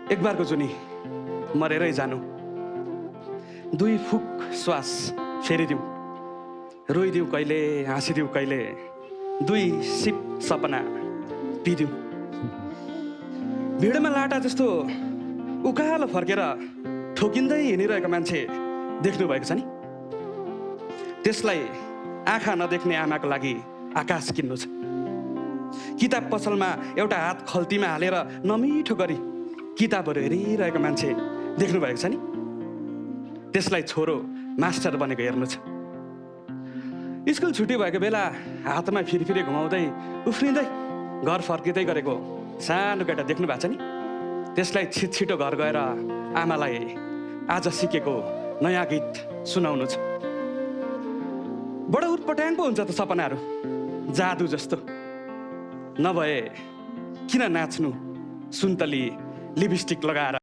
एक बारको जुनी मरेरै जानु, 2 फुक श्वास फेरिदिउँ, रोइदिउँ कहिले हाँसिदिउँ कहिले, 2 सिप सपना पिदिउँ। भिडमा लाटा जस्तो उकालो फर्केर ठोकिँदै हिँडिरहेको मान्छे देख्नु भएको छ नि? त्यसलाई आँखा नदेख्ने आमाको लागि आकाश किन्नु छ। किताब पसलमा एउटा हात खल्तीमा हालेर नमिठो गरी किताबहरू हेरिरहेको मान्छे देख्नु भएको छ नि? त्यसलाई छोरो मास्टर बनेको हेर्नु छ। स्कुल छुट्टी भएको बेला हातमा फिरफिरे घुमाउँदै उफ्रिँदै घर फर्किँदै गरेको सानो केटा देख्नु भएको छ नि? त्यसलाई छिटो घर गएर आमालाई आज सिकेको नयाँ गीत सुनाउनु छ। बडो उटपटाङ पो हुन्छ त सपनाहरू, जादु जस्तो। नभए किन नाच्नु सुन्तली लिपस्टिक लगाएर?